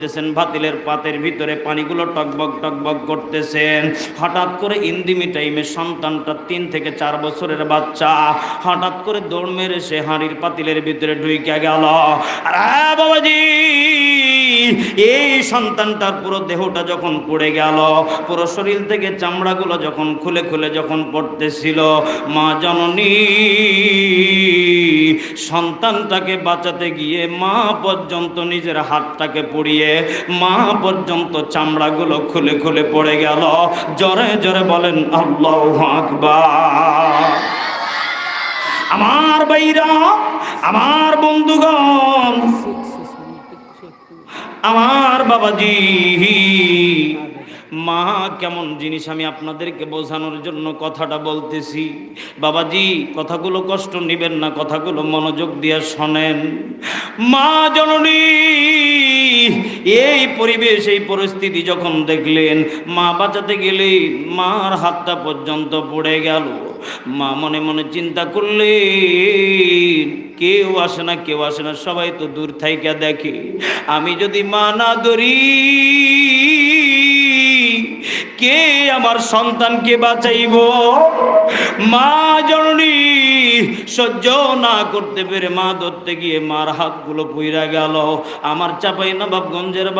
ভাতিলের পাতের ভিতরে পানিগুলো টকবক টকবক করতেছেন। হঠাৎ করে ইন্দিমি টাইমে সন্তানটা 3 থেকে 4 বছরের বাচ্চা হঠাৎ করে দৌড় মেরে সে হাঁড়ির পাতিলের ভিতরে ঢুইকা গেল। আর বাবাজি, এই সন্তানটার পুরো দেহটা যখন পড়ে গেল, পুরো শরীর থেকে চামড়াগুলো যখন খুলে খুলে যখন পড়তেছিল, মা জননী সন্তানটাকে বাঁচাতে গিয়ে মা পর্যন্ত নিজের হাতটাকে পুড়িয়ে মা পর্যন্ত চামড়াগুলো খুলে খুলে পড়ে গেল। জোরে জোরে বলেন আল্লাহু আকবার। আমার ভাইরা, আমার বন্ধুগণ, আমার বাবাজি, মা কেমন জিনিস আমি আপনাদেরকে বোঝানোর জন্য কথাটা বলতেছি। বাবাজি, কথাগুলো কষ্ট নেবেন না, কথাগুলো মনোযোগ দিয়ে শোনেন। মা জননী এই পরিবেশ, এই পরিস্থিতি যখন দেখলেন, মা বাঁচাতে গেলে মার হাতটা পর্যন্ত পড়ে গেল। মা মনে মনে চিন্তা করলেন, কেউ আসে না, কেউ আসে না, সবাই তো দূর থাইকা দেখে, আমি যদি মা না ধরি কে আমার সন্তানকে বাঁচাইব? মা জননী সহ্য না করতে পেরে মা ধরতে গিয়ে মার হাতগুলো পুইরা গেল। আমার চাঁপাইনবাবগঞ্জের